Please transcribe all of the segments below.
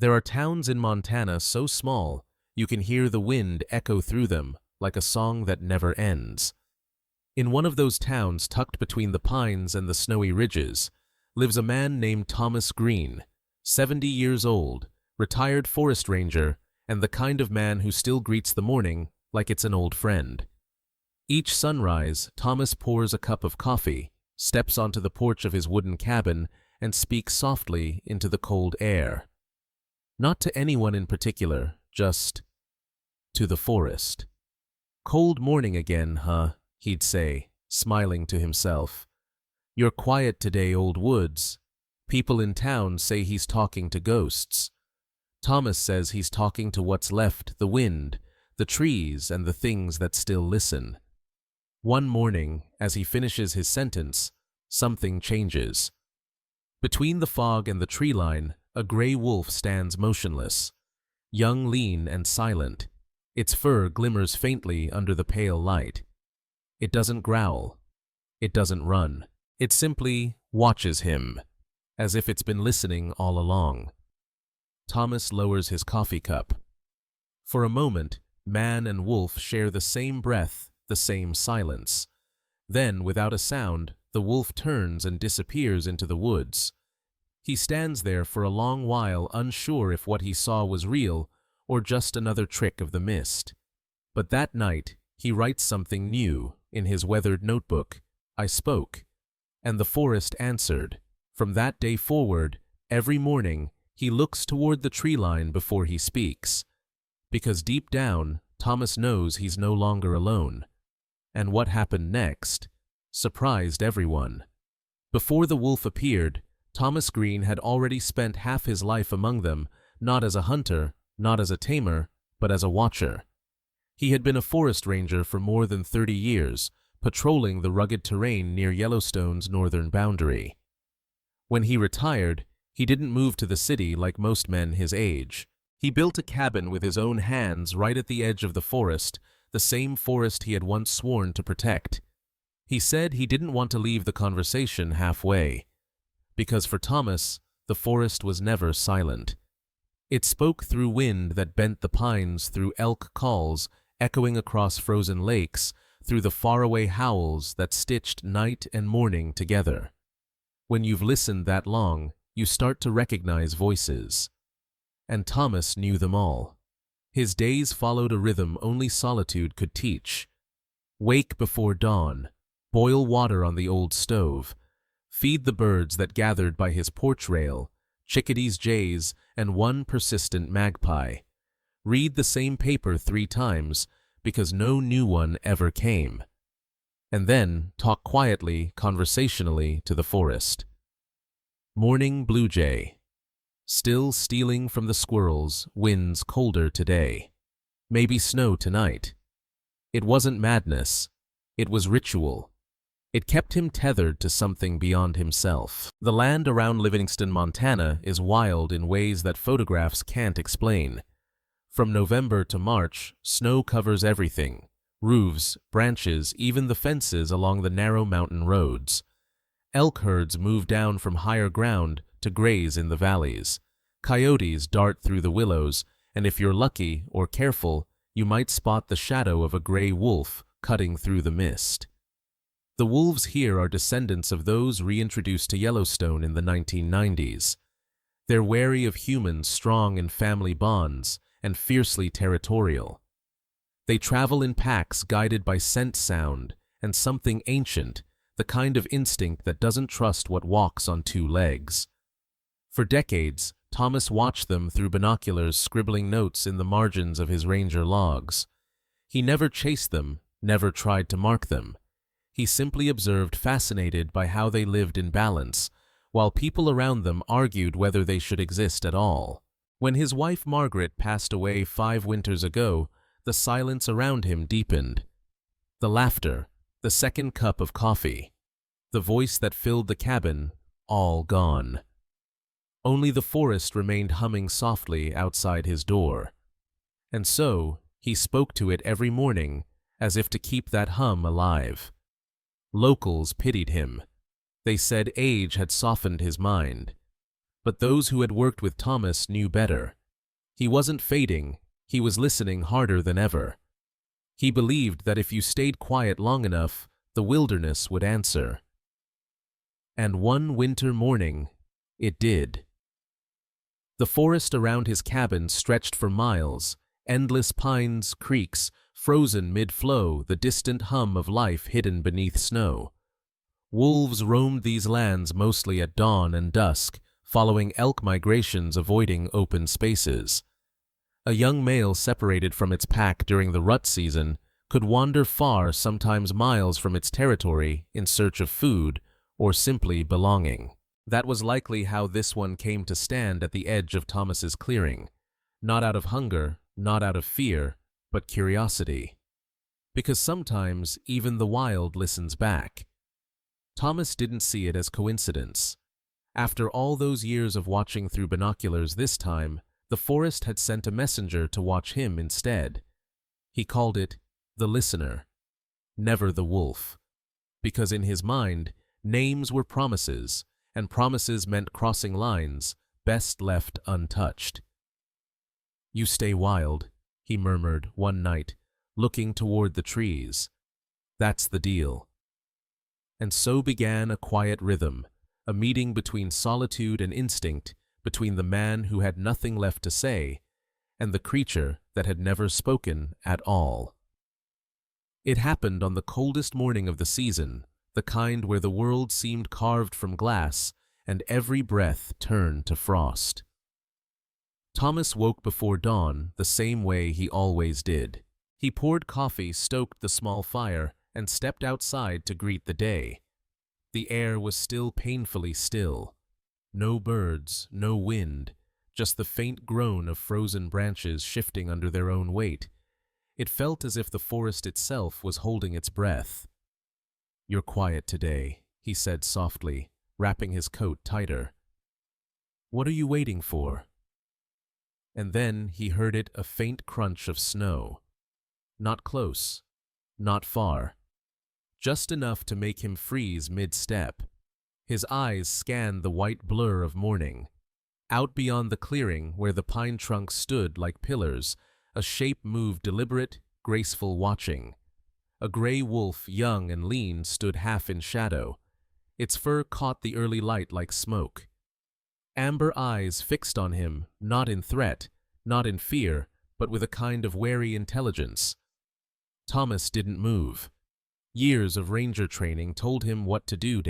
There are towns in Montana so small you can hear the wind echo through them like a song that never ends. In one of those towns tucked between the pines and the snowy ridges lives a man named Thomas Greene, 70 years old, retired forest ranger, and the kind of man who still greets the morning like it's an old friend. Each sunrise, Thomas pours a cup of coffee, steps onto the porch of his wooden cabin, and speaks softly into the cold air. Not to anyone in particular, just to the forest. "Cold morning again, huh?" he'd say, smiling to himself. "You're quiet today, old woods. People in town say he's talking to ghosts. Thomas says he's talking to what's left, the wind, the trees, and the things that still listen." One morning, as he finishes his sentence, something changes. Between the fog and the tree line, a gray wolf stands motionless, young, lean, and silent. Its fur glimmers faintly under the pale light. It doesn't growl. It doesn't run. It simply watches him, as if it's been listening all along. Thomas lowers his coffee cup. For a moment, man and wolf share the same breath, the same silence. Then, without a sound, the wolf turns and disappears into the woods. He stands there for a long while, unsure if what he saw was real or just another trick of the mist. But that night, he writes something new in his weathered notebook. "I spoke." And the forest answered. From that day forward, every morning, he looks toward the tree line before he speaks. Because deep down, Thomas knows he's no longer alone. And what happened next surprised everyone. Before the wolf appeared, Thomas Greene had already spent half his life among them, not as a hunter, not as a tamer, but as a watcher. He had been a forest ranger for more than 30 years, patrolling the rugged terrain near Yellowstone's northern boundary. When he retired, he didn't move to the city like most men his age. He built a cabin with his own hands right at the edge of the forest, the same forest he had once sworn to protect. He said he didn't want to leave the conversation halfway, because for Thomas, the forest was never silent. It spoke through wind that bent the pines, through elk calls echoing across frozen lakes, through the faraway howls that stitched night and morning together. When you've listened that long, you start to recognize voices. And Thomas knew them all. His days followed a rhythm only solitude could teach. Wake before dawn, boil water on the old stove, feed the birds that gathered by his porch rail, chickadees, jays, and one persistent magpie. Read the same paper 3 times, because no new one ever came. And then talk quietly, conversationally to the forest. Morning blue jay. Still stealing from the squirrels, winds colder today. Maybe snow tonight. It wasn't madness. It was ritual. It kept him tethered to something beyond himself. The land around Livingston, Montana is wild in ways that photographs can't explain. From November to March, snow covers everything. Roofs, branches, even the fences along the narrow mountain roads. Elk herds move down from higher ground to graze in the valleys. Coyotes dart through the willows, and if you're lucky or careful, you might spot the shadow of a gray wolf cutting through the mist. The wolves here are descendants of those reintroduced to Yellowstone in the 1990s. They're wary of humans, strong in family bonds, and fiercely territorial. They travel in packs guided by scent, sound, and something ancient, the kind of instinct that doesn't trust what walks on 2 legs. For decades, Thomas watched them through binoculars, scribbling notes in the margins of his ranger logs. He never chased them, never tried to mark them. He simply observed, fascinated by how they lived in balance, while people around them argued whether they should exist at all. When his wife Margaret passed away 5 winters ago, the silence around him deepened. The laughter, the second cup of coffee, the voice that filled the cabin, all gone. Only the forest remained humming softly outside his door. And so, he spoke to it every morning, as if to keep that hum alive. Locals pitied him. They said age had softened his mind. But those who had worked with Thomas knew better. He wasn't fading, he was listening harder than ever. He believed that if you stayed quiet long enough, the wilderness would answer. And one winter morning, it did. The forest around his cabin stretched for miles, endless pines, creeks, frozen mid-flow, the distant hum of life hidden beneath snow. Wolves roamed these lands mostly at dawn and dusk, following elk migrations, avoiding open spaces. A young male separated from its pack during the rut season could wander far, sometimes miles from its territory, in search of food or simply belonging. That was likely how this one came to stand at the edge of Thomas's clearing, not out of hunger, not out of fear, but curiosity. Because sometimes even the wild listens back. Thomas didn't see it as coincidence. After all those years of watching through binoculars, this time, the forest had sent a messenger to watch him instead. He called it the listener, never the wolf, because in his mind, names were promises, and promises meant crossing lines, best left untouched. "You stay wild," he murmured one night, looking toward the trees. "That's the deal." And so began a quiet rhythm, a meeting between solitude and instinct, between the man who had nothing left to say and the creature that had never spoken at all. It happened on the coldest morning of the season, the kind where the world seemed carved from glass and every breath turned to frost. Thomas woke before dawn the same way he always did. He poured coffee, stoked the small fire, and stepped outside to greet the day. The air was still painfully still. No birds, no wind, just the faint groan of frozen branches shifting under their own weight. It felt as if the forest itself was holding its breath. "You're quiet today," he said softly, wrapping his coat tighter. "What are you waiting for?" And then he heard it, a faint crunch of snow. Not close, not far. Just enough to make him freeze mid-step. His eyes scanned the white blur of morning. Out beyond the clearing, where the pine trunks stood like pillars, a shape moved, deliberate, graceful, watching. A gray wolf, young and lean, stood half in shadow. Its fur caught the early light like smoke. Amber eyes fixed on him, not in threat, not in fear, but with a kind of wary intelligence. Thomas didn't move. Years of ranger training told him what to do.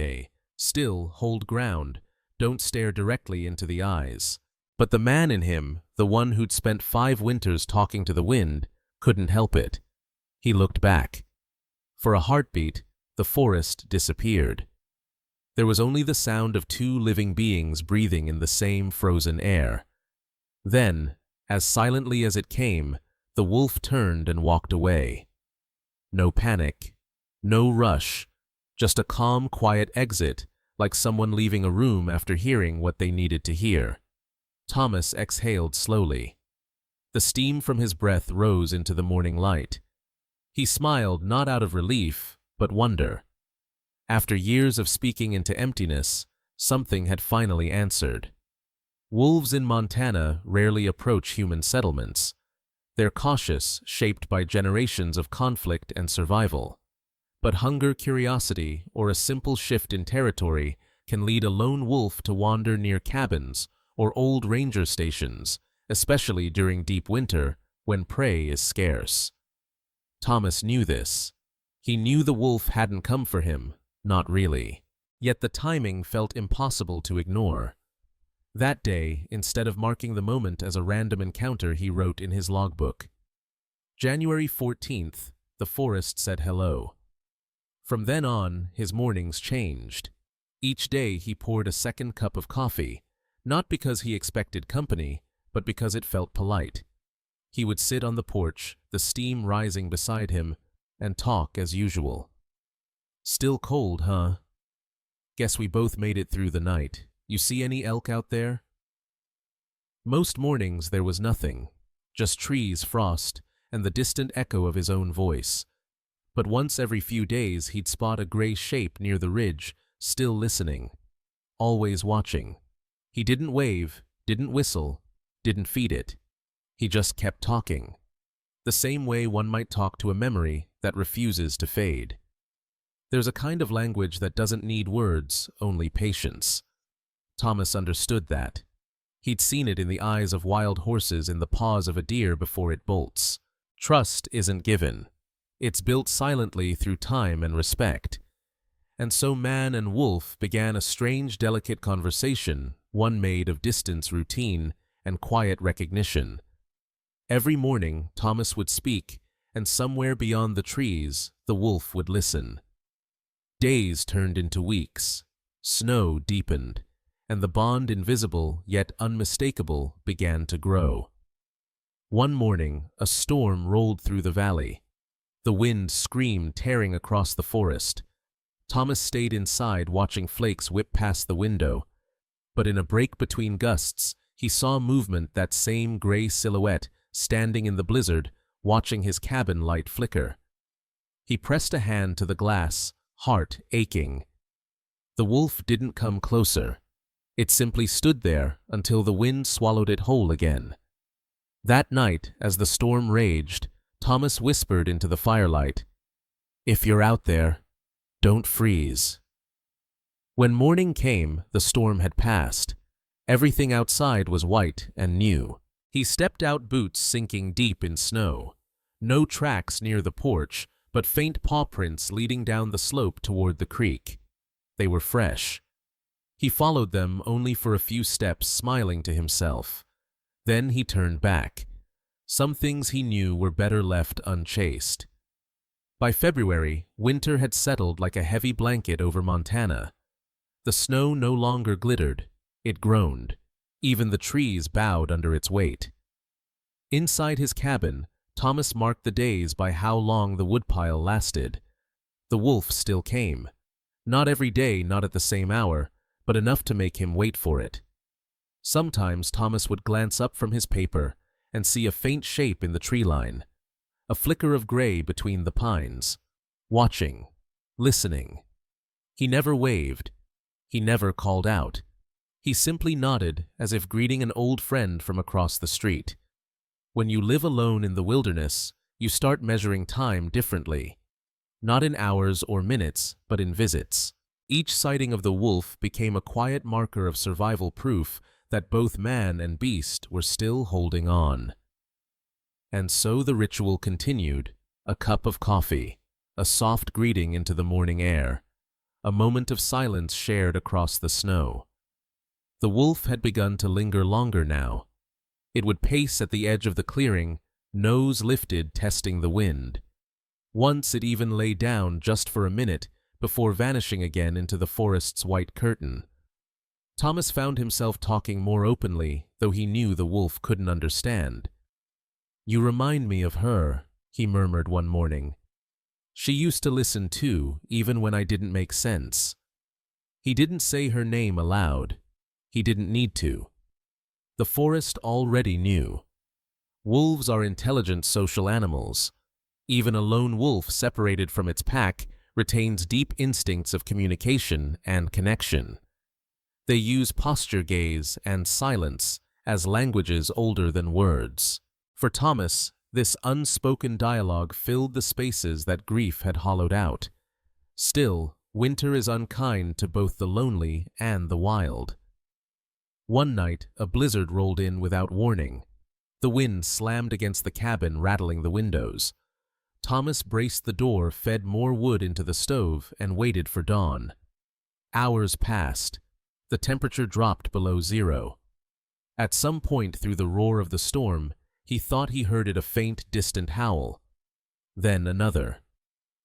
Still, hold ground, don't stare directly into the eyes. But the man in him, the one who'd spent 5 winters talking to the wind, couldn't help it. He looked back. For a heartbeat, the forest disappeared. There was only the sound of 2 living beings breathing in the same frozen air. Then, as silently as it came, the wolf turned and walked away. No panic, no rush, just a calm, quiet exit, like someone leaving a room after hearing what they needed to hear. Thomas exhaled slowly. The steam from his breath rose into the morning light. He smiled, not out of relief, but wonder. After years of speaking into emptiness, something had finally answered. Wolves in Montana rarely approach human settlements. They're cautious, shaped by generations of conflict and survival. But hunger, curiosity, or a simple shift in territory can lead a lone wolf to wander near cabins or old ranger stations, especially during deep winter when prey is scarce. Thomas knew this. He knew the wolf hadn't come for him, not really. Yet the timing felt impossible to ignore. That day, instead of marking the moment as a random encounter, he wrote in his logbook, "January 14th, the forest said hello." From then on, his mornings changed. Each day he poured a second cup of coffee, not because he expected company, but because it felt polite. He would sit on the porch, the steam rising beside him, and talk as usual. "Still cold, huh? Guess we both made it through the night. You see any elk out there?" Most mornings there was nothing, just trees, frost, and the distant echo of his own voice. But once every few days he'd spot a gray shape near the ridge, still listening, always watching. He didn't wave, didn't whistle, didn't feed it. He just kept talking, the same way one might talk to a memory that refuses to fade. There's a kind of language that doesn't need words, only patience. Thomas understood that. He'd seen it in the eyes of wild horses, in the paws of a deer before it bolts. Trust isn't given. It's built silently through time and respect. And so man and wolf began a strange, delicate conversation, one made of distance, routine, and quiet recognition. Every morning, Thomas would speak, and somewhere beyond the trees, the wolf would listen. Days turned into weeks. Snow deepened, and the bond, invisible yet unmistakable, began to grow. One morning, a storm rolled through the valley. The wind screamed, tearing across the forest. Thomas stayed inside, watching flakes whip past the window. But in a break between gusts, he saw movement, that same gray silhouette, standing in the blizzard, watching his cabin light flicker. He pressed a hand to the glass, heart aching. The wolf didn't come closer. It simply stood there until the wind swallowed it whole again. That night, as the storm raged, Thomas whispered into the firelight, "If you're out there, don't freeze." When morning came, the storm had passed. Everything outside was white and new. He stepped out, boots sinking deep in snow. No tracks near the porch, but faint paw prints leading down the slope toward the creek. They were fresh. He followed them only for a few steps, smiling to himself. Then he turned back. Some things he knew were better left unchased. By February, winter had settled like a heavy blanket over Montana. The snow no longer glittered. It groaned. Even the trees bowed under its weight. Inside his cabin, Thomas marked the days by how long the woodpile lasted. The wolf still came. Not every day, not at the same hour, but enough to make him wait for it. Sometimes Thomas would glance up from his paper and see a faint shape in the tree line, a flicker of gray between the pines, watching, listening. He never waved. He never called out. He simply nodded, as if greeting an old friend from across the street. When you live alone in the wilderness, you start measuring time differently. Not in hours or minutes, but in visits. Each sighting of the wolf became a quiet marker of survival, proof that both man and beast were still holding on. And so the ritual continued, a cup of coffee, a soft greeting into the morning air, a moment of silence shared across the snow. The wolf had begun to linger longer now. It would pace at the edge of the clearing, nose lifted, testing the wind. Once it even lay down just for a minute before vanishing again into the forest's white curtain. Thomas found himself talking more openly, though he knew the wolf couldn't understand. "You remind me of her," he murmured one morning. "She used to listen too, even when I didn't make sense." He didn't say her name aloud. He didn't need to. The forest already knew. Wolves are intelligent social animals. Even a lone wolf separated from its pack retains deep instincts of communication and connection. They use posture, gaze, and silence as languages older than words. For Thomas, this unspoken dialogue filled the spaces that grief had hollowed out. Still, winter is unkind to both the lonely and the wild. One night, a blizzard rolled in without warning. The wind slammed against the cabin, rattling the windows. Thomas braced the door, fed more wood into the stove, and waited for dawn. Hours passed. The temperature dropped below zero. At some point through the roar of the storm, he thought he heard a faint, distant howl. Then another.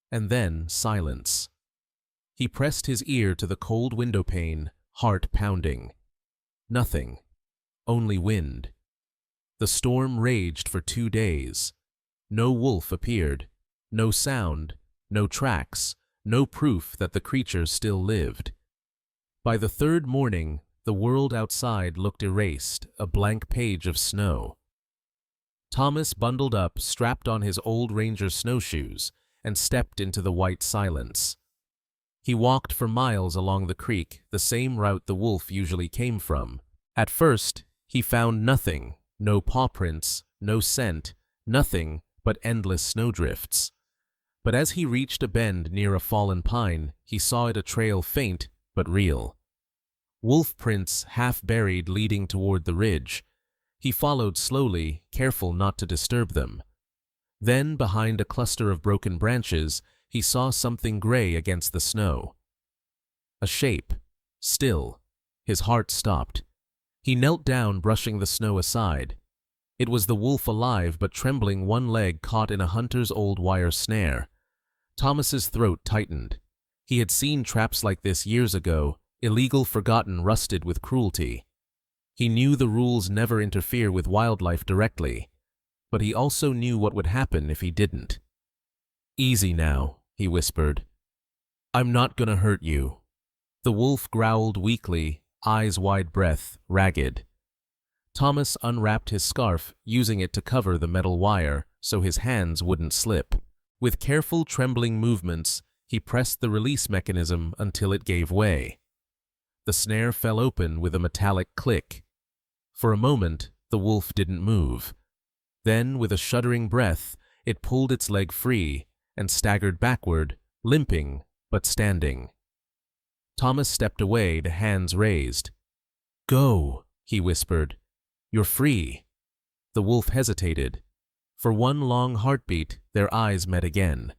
And then silence. He pressed his ear to the cold window pane, heart pounding. Nothing. Only wind. The storm raged for 2 days. No wolf appeared. No sound. No tracks. No proof that the creature still lived. By the third morning, the world outside looked erased, a blank page of snow. Thomas bundled up, strapped on his old ranger snowshoes, and stepped into the white silence. He walked for miles along the creek, the same route the wolf usually came from. At first, he found nothing, no paw prints, no scent, nothing but endless snowdrifts. But as he reached a bend near a fallen pine, he saw it a trail faint but real. Wolf prints half buried leading toward the ridge. He followed slowly, careful not to disturb them. Then, behind a cluster of broken branches, he saw something gray against the snow. A shape. Still. His heart stopped. He knelt down, brushing the snow aside. It was the wolf, alive but trembling, one leg caught in a hunter's old wire snare. Thomas's throat tightened. He had seen traps like this years ago, illegal, forgotten, rusted with cruelty. He knew the rules never interfere with wildlife directly, but he also knew what would happen if he didn't. "Easy now," he whispered. "I'm not gonna hurt you." The wolf growled weakly, eyes wide, breath ragged. Thomas unwrapped his scarf, using it to cover the metal wire so his hands wouldn't slip. With careful, trembling movements, he pressed the release mechanism until it gave way. The snare fell open with a metallic click. For a moment, the wolf didn't move. Then, with a shuddering breath, it pulled its leg free and staggered backward, limping but standing. Thomas stepped away, the hands raised. "Go," he whispered. "You're free." The wolf hesitated. For one long heartbeat, their eyes met again.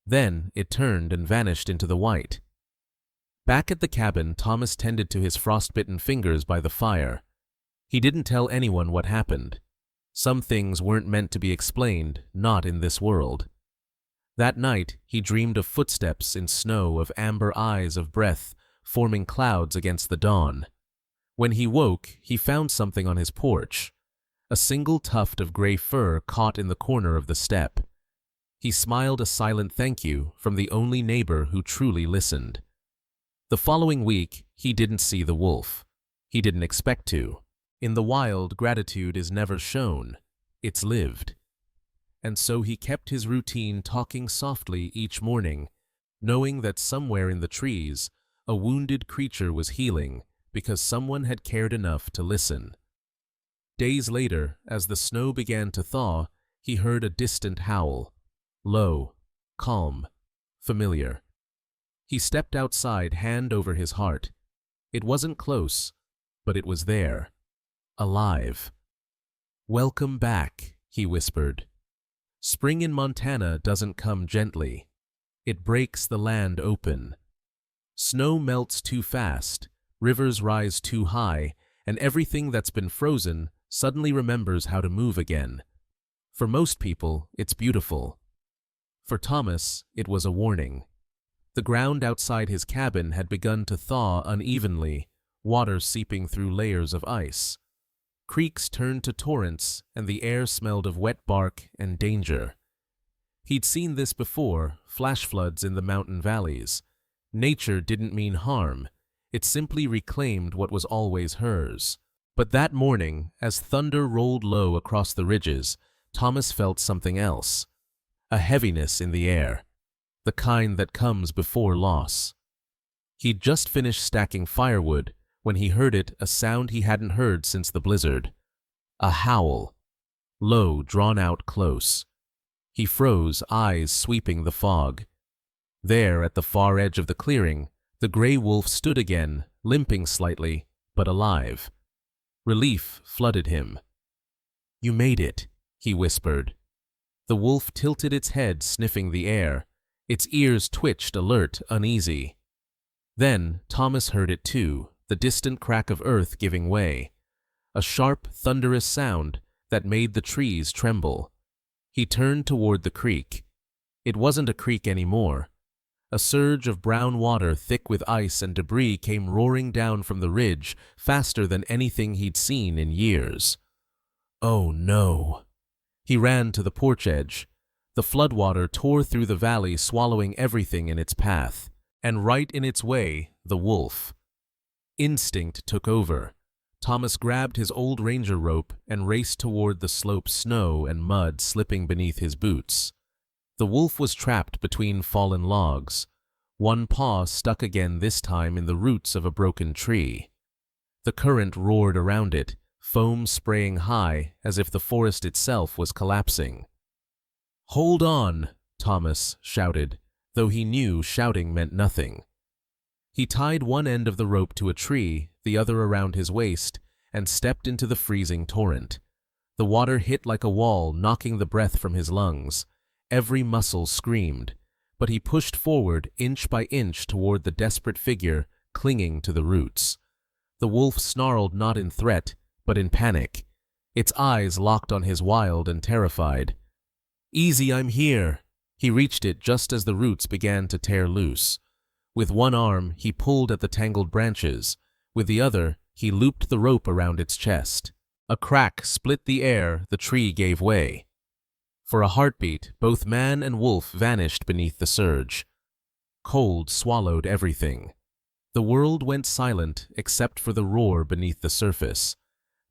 Then it turned and vanished into the white. Back at the cabin, Thomas tended to his frostbitten fingers by the fire. He didn't tell anyone what happened. Some things weren't meant to be explained, not in this world. That night, he dreamed of footsteps in snow, of amber eyes, of breath forming clouds against the dawn. When he woke, he found something on his porch. A single tuft of gray fur caught in the corner of the step. He smiled a silent thank you from the only neighbor who truly listened. The following week, he didn't see the wolf. He didn't expect to. In the wild, gratitude is never shown. It's lived. And so he kept his routine, talking softly each morning, knowing that somewhere in the trees, a wounded creature was healing because someone had cared enough to listen. Days later, as the snow began to thaw, he heard a distant howl. Low, calm, familiar. He stepped outside, hand over his heart. It wasn't close, but it was there. Alive. "Welcome back," he whispered. "Spring in Montana doesn't come gently. It breaks the land open. Snow melts too fast, rivers rise too high, and everything that's been frozen suddenly remembers how to move again. For most people, it's beautiful. For Thomas, it was a warning. The ground outside his cabin had begun to thaw unevenly, water seeping through layers of ice. Creeks turned to torrents, and the air smelled of wet bark and danger. He'd seen this before, flash floods in the mountain valleys. Nature didn't mean harm. It simply reclaimed what was always hers. But that morning, as thunder rolled low across the ridges, Thomas felt something else. A heaviness in the air. The kind that comes before loss. He'd just finished stacking firewood when he heard it, a sound he hadn't heard since the blizzard. A howl. Low, drawn out, close. He froze, eyes sweeping the fog. There, at the far edge of the clearing, the gray wolf stood again, limping slightly, but alive. Relief flooded him. "You made it," he whispered. The wolf tilted its head, sniffing the air. Its ears twitched, alert, uneasy. Then Thomas heard it too, the distant crack of earth giving way. A sharp, thunderous sound that made the trees tremble. He turned toward the creek. It wasn't a creek anymore. A surge of brown water, thick with ice and debris, came roaring down from the ridge, faster than anything he'd seen in years. Oh no! He ran to the porch edge. The floodwater tore through the valley, swallowing everything in its path. And right in its way, the wolf. Instinct took over. Thomas grabbed his old ranger rope and raced toward the slope, snow and mud slipping beneath his boots. The wolf was trapped between fallen logs. One paw stuck again, this time in the roots of a broken tree. The current roared around it, foam spraying high as if the forest itself was collapsing. "Hold on!" Thomas shouted, though he knew shouting meant nothing. He tied one end of the rope to a tree, the other around his waist, and stepped into the freezing torrent. The water hit like a wall, knocking the breath from his lungs. Every muscle screamed, but he pushed forward inch by inch toward the desperate figure clinging to the roots. The wolf snarled not in threat, but in panic. Its eyes locked on his, wild and terrified. "Easy, I'm here." He reached it just as the roots began to tear loose. With one arm, he pulled at the tangled branches. With the other, he looped the rope around its chest. A crack split the air, the tree gave way. For a heartbeat, both man and wolf vanished beneath the surge. Cold swallowed everything. The world went silent except for the roar beneath the surface.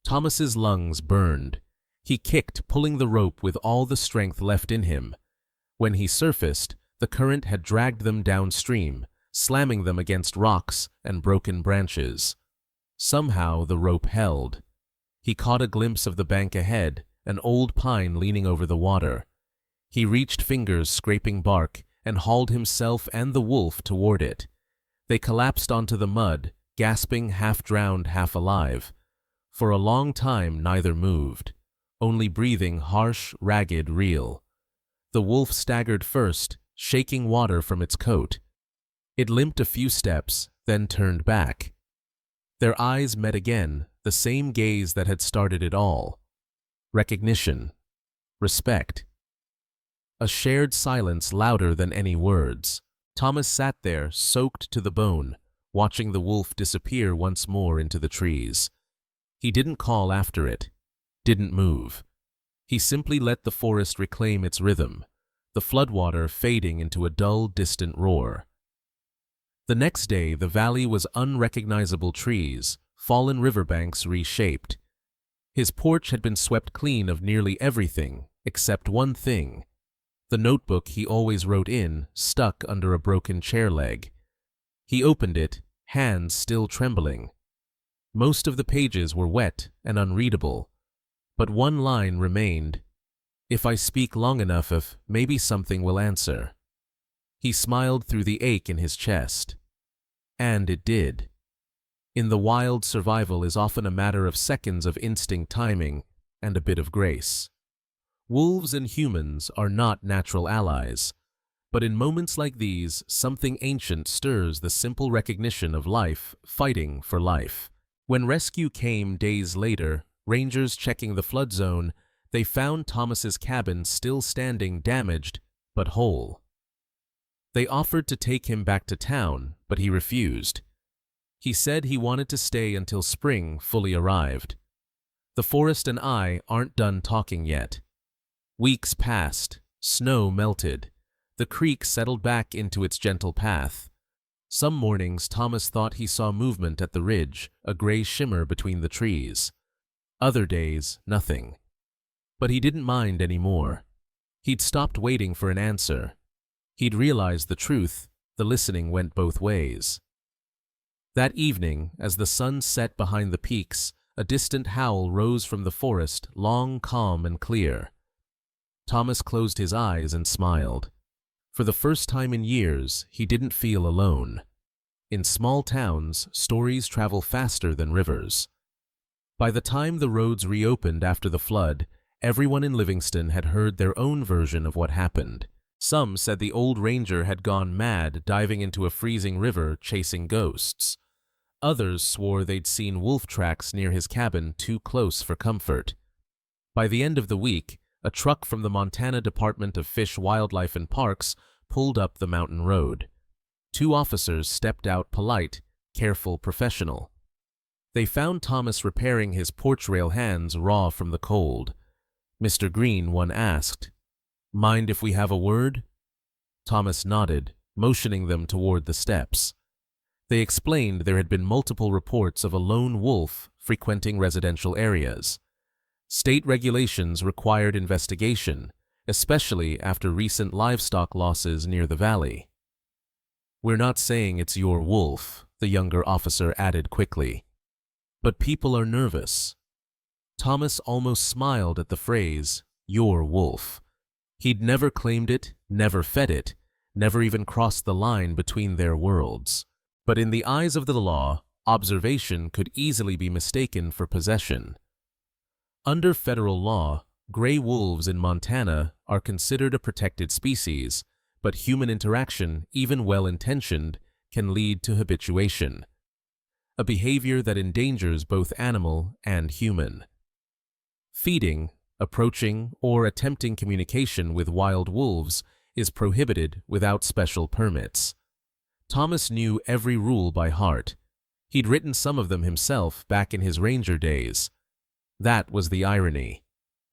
Thomas's lungs burned. He kicked, pulling the rope with all the strength left in him. When he surfaced, the current had dragged them downstream, slamming them against rocks and broken branches. Somehow the rope held. He caught a glimpse of the bank ahead, an old pine leaning over the water. He reached, fingers scraping bark, and hauled himself and the wolf toward it. They collapsed onto the mud, gasping, half drowned, half alive. For a long time neither moved, only breathing harsh, ragged, real. The wolf staggered first, shaking water from its coat. It limped a few steps, then turned back. Their eyes met again, the same gaze that had started it all. Recognition. Respect. A shared silence louder than any words. Thomas sat there, soaked to the bone, watching the wolf disappear once more into the trees. He didn't call after it, didn't move. He simply let the forest reclaim its rhythm, the floodwater fading into a dull, distant roar. The next day, the valley was unrecognizable trees, fallen riverbanks reshaped. His porch had been swept clean of nearly everything, except one thing. The notebook he always wrote in, stuck under a broken chair leg. He opened it, hands still trembling. Most of the pages were wet and unreadable, but one line remained. "If I speak long enough, if maybe something will answer." He smiled through the ache in his chest. And it did. In the wild, survival is often a matter of seconds of instinct, timing, and a bit of grace. Wolves and humans are not natural allies, but in moments like these, something ancient stirs the simple recognition of life fighting for life. When rescue came days later, rangers checking the flood zone, they found Thomas's cabin still standing, damaged but whole. They offered to take him back to town, but he refused. He said he wanted to stay until spring fully arrived. The forest and I aren't done talking yet. Weeks passed, snow melted, the creek settled back into its gentle path. Some mornings Thomas thought he saw movement at the ridge, a gray shimmer between the trees. Other days, nothing. But he didn't mind anymore. He'd stopped waiting for an answer. He'd realized the truth, the listening went both ways. That evening, as the sun set behind the peaks, a distant howl rose from the forest, long, calm, and clear. Thomas closed his eyes and smiled. For the first time in years, he didn't feel alone. In small towns, stories travel faster than rivers. By the time the roads reopened after the flood, everyone in Livingston had heard their own version of what happened. Some said the old ranger had gone mad, diving into a freezing river, chasing ghosts. Others swore they'd seen wolf tracks near his cabin, too close for comfort. By the end of the week, a truck from the Montana Department of Fish, Wildlife, and Parks pulled up the mountain road. 2 officers stepped out, polite, careful, professional. They found Thomas repairing his porch rail, hands raw from the cold. "Mr. Greene," one asked, "mind if we have a word?" Thomas nodded, motioning them toward the steps. They explained there had been multiple reports of a lone wolf frequenting residential areas. State regulations required investigation, especially after recent livestock losses near the valley. "We're not saying it's your wolf," the younger officer added quickly. But people are nervous. Thomas almost smiled at the phrase, "your wolf." He'd never claimed it, never fed it, never even crossed the line between their worlds. But in the eyes of the law, observation could easily be mistaken for possession. Under federal law, gray wolves in Montana are considered a protected species, but human interaction, even well-intentioned, can lead to habituation, a behavior that endangers both animal and human. Feeding, approaching, or attempting communication with wild wolves is prohibited without special permits. Thomas knew every rule by heart. He'd written some of them himself back in his ranger days. That was the irony.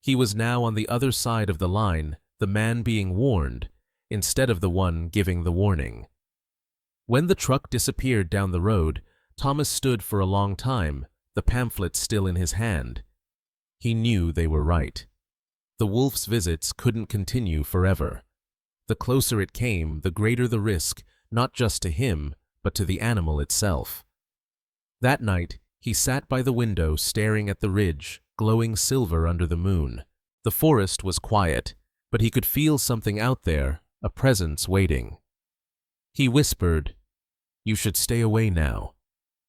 He was now on the other side of the line, the man being warned, instead of the one giving the warning. When the truck disappeared down the road, Thomas stood for a long time, the pamphlet still in his hand. He knew they were right. The wolf's visits couldn't continue forever. The closer it came, the greater the risk, not just to him, but to the animal itself. That night, he sat by the window staring at the ridge, glowing silver under the moon. The forest was quiet, but he could feel something out there, a presence waiting. He whispered, "You should stay away now,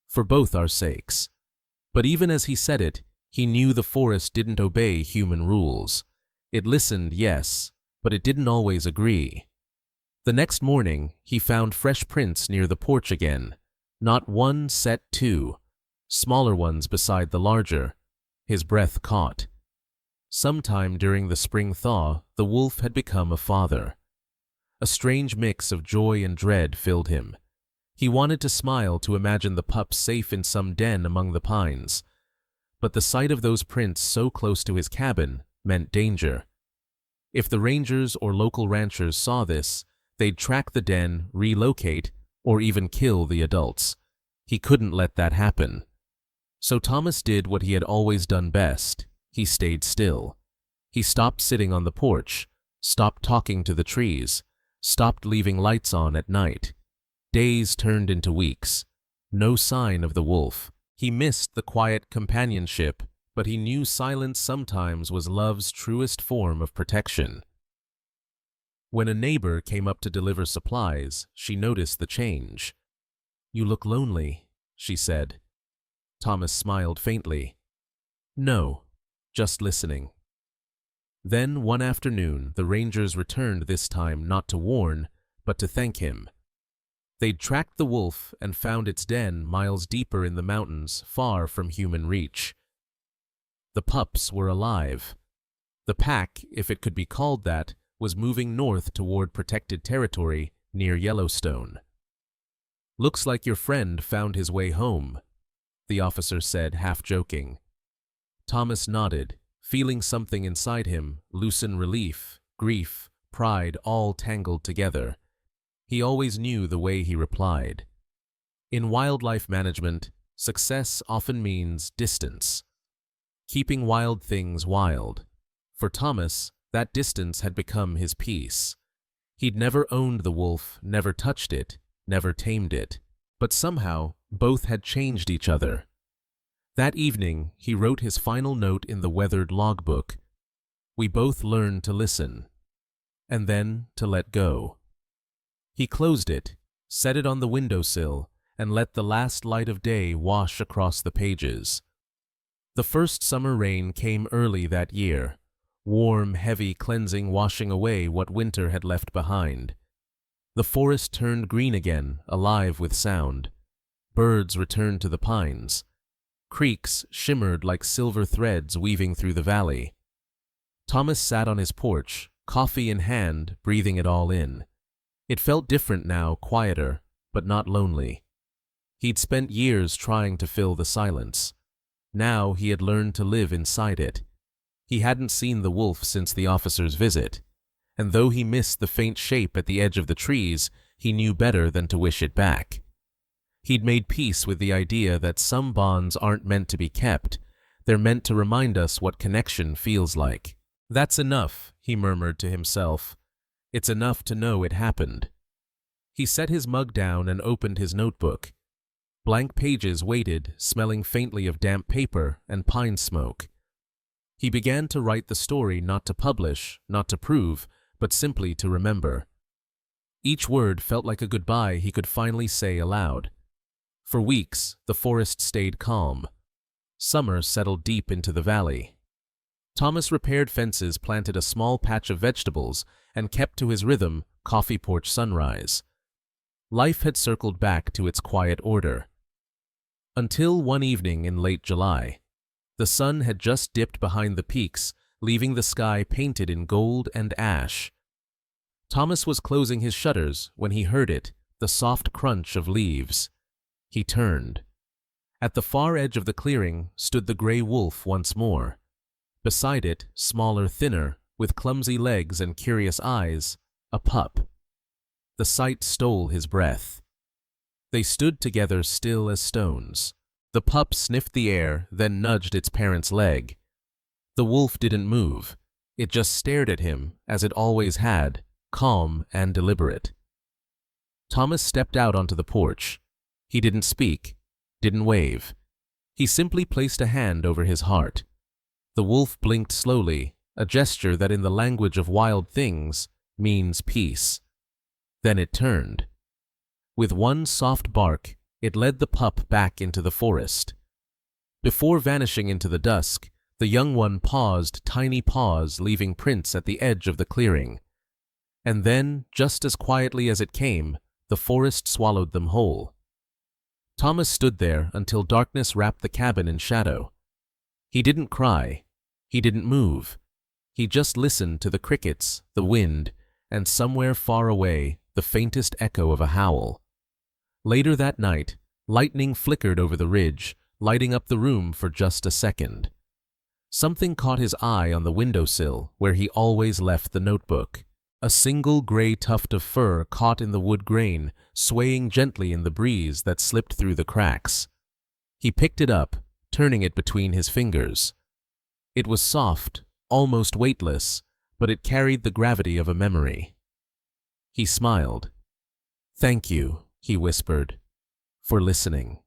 for both our sakes." But even as he said it, he knew the forest didn't obey human rules. It listened, yes, but it didn't always agree. The next morning, he found fresh prints near the porch again. Not one set two, smaller ones beside the larger. His breath caught. Sometime during the spring thaw, the wolf had become a father. A strange mix of joy and dread filled him. He wanted to smile to imagine the pup safe in some den among the pines. But the sight of those prints so close to his cabin meant danger. If the rangers or local ranchers saw this, they'd track the den, relocate, or even kill the adults. He couldn't let that happen. So Thomas did what he had always done best. He stayed still. He stopped sitting on the porch, stopped talking to the trees, stopped leaving lights on at night. Days turned into weeks. No sign of the wolf. He missed the quiet companionship, but he knew silence sometimes was love's truest form of protection. When a neighbor came up to deliver supplies, she noticed the change. "You look lonely," she said. Thomas smiled faintly. "No, just listening." Then one afternoon, the rangers returned, this time not to warn, but to thank him. They'd tracked the wolf and found its den miles deeper in the mountains, far from human reach. The pups were alive. The pack, if it could be called that, was moving north toward protected territory near Yellowstone. "Looks like your friend found his way home," the officer said, half joking. Thomas nodded, feeling something inside him loosen, relief, grief, pride, all tangled together. He always knew the way he replied. In wildlife management, success often means distance. Keeping wild things wild. For Thomas, that distance had become his peace. He'd never owned the wolf, never touched it, never tamed it. But somehow, both had changed each other. That evening, he wrote his final note in the weathered logbook. "We both learned to listen, and then to let go." He closed it, set it on the windowsill, and let the last light of day wash across the pages. The first summer rain came early that year, warm, heavy, cleansing, washing away what winter had left behind. The forest turned green again, alive with sound. Birds returned to the pines. Creeks shimmered like silver threads weaving through the valley. Thomas sat on his porch, coffee in hand, breathing it all in. It felt different now, quieter, but not lonely. He'd spent years trying to fill the silence. Now he had learned to live inside it. He hadn't seen the wolf since the officer's visit, and though he missed the faint shape at the edge of the trees, he knew better than to wish it back. He'd made peace with the idea that some bonds aren't meant to be kept, they're meant to remind us what connection feels like. "That's enough," he murmured to himself. "It's enough to know it happened." He set his mug down and opened his notebook. Blank pages waited, smelling faintly of damp paper and pine smoke. He began to write the story not to publish, not to prove, but simply to remember. Each word felt like a goodbye he could finally say aloud. For weeks, the forest stayed calm. Summer settled deep into the valley. Thomas repaired fences, planted a small patch of vegetables, and kept to his rhythm, coffee porch sunrise. Life had circled back to its quiet order. Until one evening in late July. The sun had just dipped behind the peaks, leaving the sky painted in gold and ash. Thomas was closing his shutters when he heard it, the soft crunch of leaves. He turned. At the far edge of the clearing stood the gray wolf once more. Beside it, smaller, thinner, with clumsy legs and curious eyes, a pup. The sight stole his breath. They stood together still as stones. The pup sniffed the air, then nudged its parent's leg. The wolf didn't move. It just stared at him, as it always had, calm and deliberate. Thomas stepped out onto the porch. He didn't speak, didn't wave. He simply placed a hand over his heart. The wolf blinked slowly, a gesture that in the language of wild things means peace. Then it turned. With one soft bark, it led the pup back into the forest. Before vanishing into the dusk, the young one paused, tiny paws leaving prints at the edge of the clearing. And then, just as quietly as it came, the forest swallowed them whole. Thomas stood there until darkness wrapped the cabin in shadow. He didn't cry. He didn't move. He just listened to the crickets, the wind, and somewhere far away, the faintest echo of a howl. Later that night, lightning flickered over the ridge, lighting up the room for just a second. Something caught his eye on the windowsill where he always left the notebook. A single gray tuft of fur caught in the wood grain, swaying gently in the breeze that slipped through the cracks. He picked it up, turning it between his fingers. It was soft, almost weightless, but it carried the gravity of a memory. He smiled. "Thank you," he whispered, "for listening."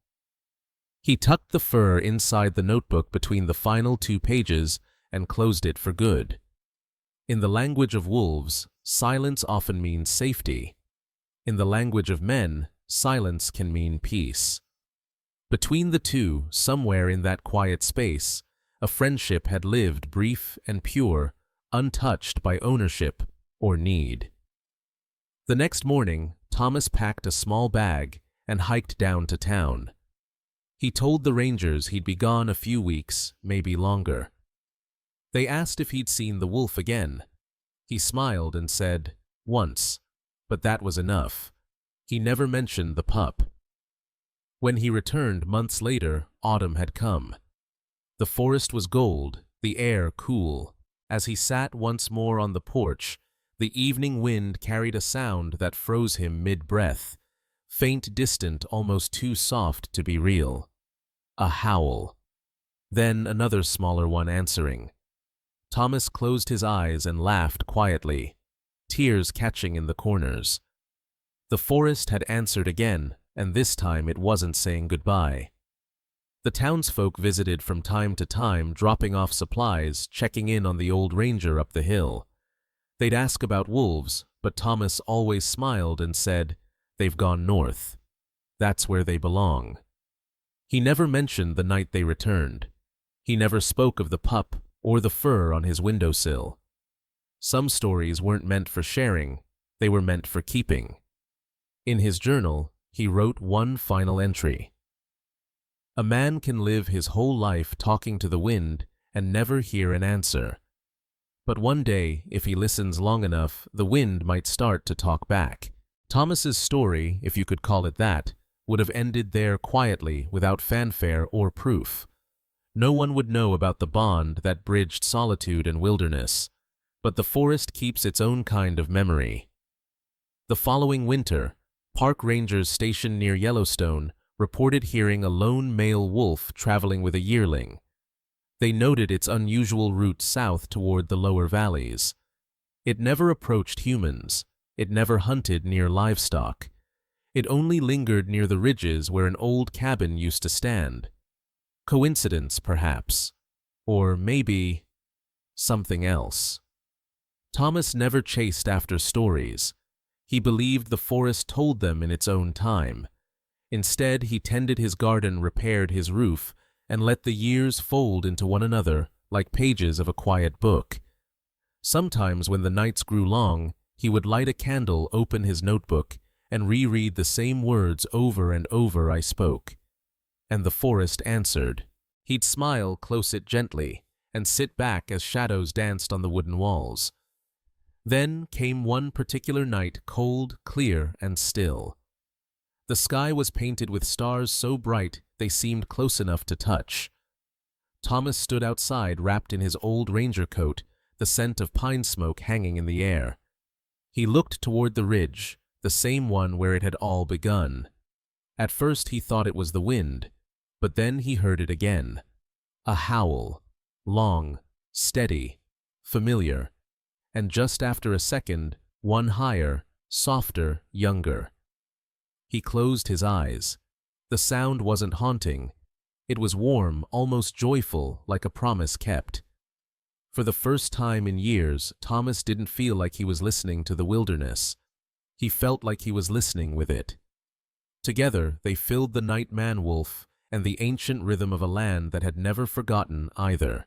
He tucked the fur inside the notebook between the final 2 pages and closed it for good. In the language of wolves, silence often means safety. In the language of men, silence can mean peace. Between the two, somewhere in that quiet space, a friendship had lived brief and pure, untouched by ownership or need. The next morning, Thomas packed a small bag and hiked down to town. He told the rangers he'd be gone a few weeks, maybe longer. They asked if he'd seen the wolf again. He smiled and said, "Once, but that was enough." He never mentioned the pup. When he returned months later, autumn had come. The forest was gold, the air cool. As he sat once more on the porch, the evening wind carried a sound that froze him mid-breath, faint, distant, almost too soft to be real. A howl. Then another smaller one answering. Thomas closed his eyes and laughed quietly, tears catching in the corners. The forest had answered again, and this time it wasn't saying goodbye. The townsfolk visited from time to time, dropping off supplies, checking in on the old ranger up the hill. They'd ask about wolves, but Thomas always smiled and said, "They've gone north. That's where they belong." He never mentioned the night they returned. He never spoke of the pup or the fur on his windowsill. Some stories weren't meant for sharing, they were meant for keeping. In his journal, he wrote one final entry. "A man can live his whole life talking to the wind and never hear an answer. But one day, if he listens long enough, the wind might start to talk back." Thomas's story, if you could call it that, would have ended there quietly, without fanfare or proof. No one would know about the bond that bridged solitude and wilderness, but the forest keeps its own kind of memory. The following winter, park rangers stationed near Yellowstone reported hearing a lone male wolf traveling with a yearling. They noted its unusual route south toward the lower valleys. It never approached humans. It never hunted near livestock. It only lingered near the ridges where an old cabin used to stand. Coincidence, perhaps. Or maybe something else. Thomas never chased after stories. He believed the forest told them in its own time. Instead, he tended his garden, repaired his roof, and let the years fold into one another like pages of a quiet book. Sometimes, when the nights grew long, he would light a candle, open his notebook, and reread the same words over and over I spoke. And the forest answered. He'd smile, close it gently, and sit back as shadows danced on the wooden walls. Then came one particular night, cold, clear, and still. The sky was painted with stars so bright they seemed close enough to touch. Thomas stood outside, wrapped in his old ranger coat, the scent of pine smoke hanging in the air. He looked toward the ridge, the same one where it had all begun. At first he thought it was the wind, but then he heard it again. A howl, long, steady, familiar, and just after a second, one higher, softer, younger. He closed his eyes. The sound wasn't haunting. It was warm, almost joyful, like a promise kept. For the first time in years, Thomas didn't feel like he was listening to the wilderness. He felt like he was listening with it. Together, they filled the night man-wolf and the ancient rhythm of a land that had never forgotten either.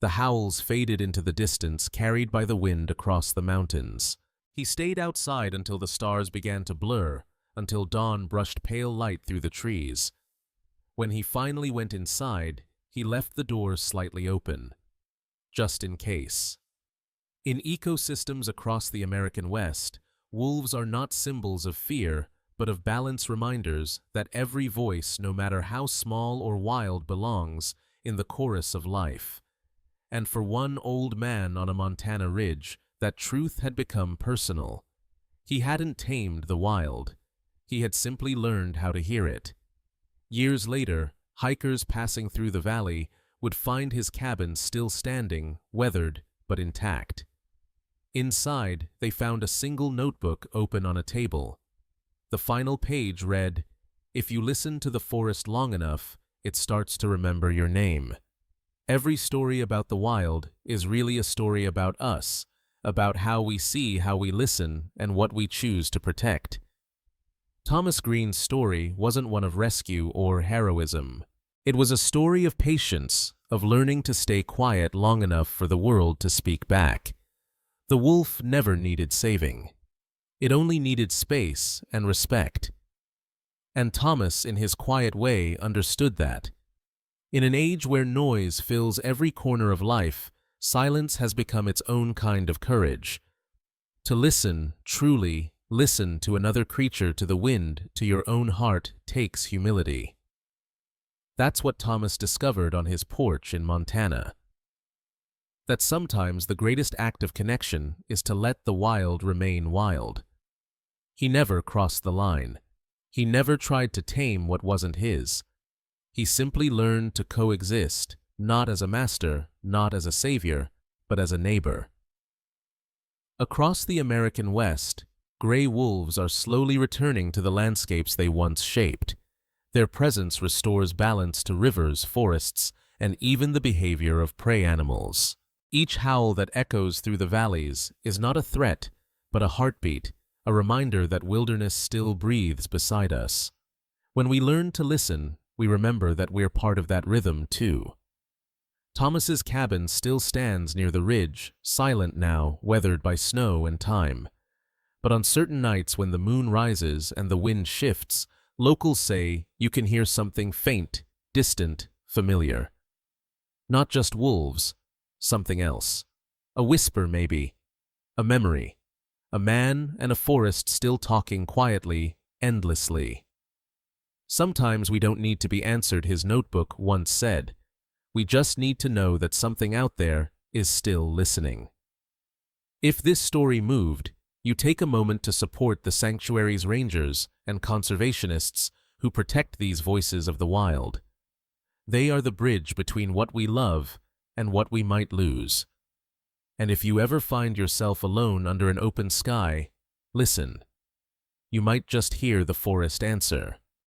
The howls faded into the distance, carried by the wind across the mountains. He stayed outside until the stars began to blur, until dawn brushed pale light through the trees. When he finally went inside, he left the doors slightly open, just in case. In ecosystems across the American West, wolves are not symbols of fear, but of balance, reminders that every voice, no matter how small or wild, belongs in the chorus of life. And for one old man on a Montana ridge, that truth had become personal. He hadn't tamed the wild. He had simply learned how to hear it. Years later, hikers passing through the valley would find his cabin still standing, weathered but intact. Inside, they found a single notebook open on a table. The final page read, "If you listen to the forest long enough, it starts to remember your name." Every story about the wild is really a story about us, about how we see, how we listen, and what we choose to protect. Thomas Greene's story wasn't one of rescue or heroism. It was a story of patience, of learning to stay quiet long enough for the world to speak back. The wolf never needed saving. It only needed space and respect. And Thomas, in his quiet way, understood that. In an age where noise fills every corner of life, silence has become its own kind of courage. To listen, truly listen to another creature, to the wind, to your own heart, takes humility. That's what Thomas discovered on his porch in Montana. That sometimes the greatest act of connection is to let the wild remain wild. He never crossed the line. He never tried to tame what wasn't his. He simply learned to coexist, not as a master, not as a savior, but as a neighbor. Across the American West, gray wolves are slowly returning to the landscapes they once shaped. Their presence restores balance to rivers, forests, and even the behavior of prey animals. Each howl that echoes through the valleys is not a threat, but a heartbeat, a reminder that wilderness still breathes beside us. When we learn to listen, we remember that we're part of that rhythm too. Thomas's cabin still stands near the ridge, silent now, weathered by snow and time. But on certain nights when the moon rises and the wind shifts, locals say you can hear something faint, distant, familiar. Not just wolves, something else. A whisper maybe, a memory, a man and a forest still talking quietly, endlessly. Sometimes we don't need to be answered, his notebook once said. We just need to know that something out there is still listening. If this story moved, you take a moment to support the sanctuary's rangers and conservationists who protect these voices of the wild. They are the bridge between what we love and what we might lose. And if you ever find yourself alone under an open sky, listen. you might just hear the forest answer.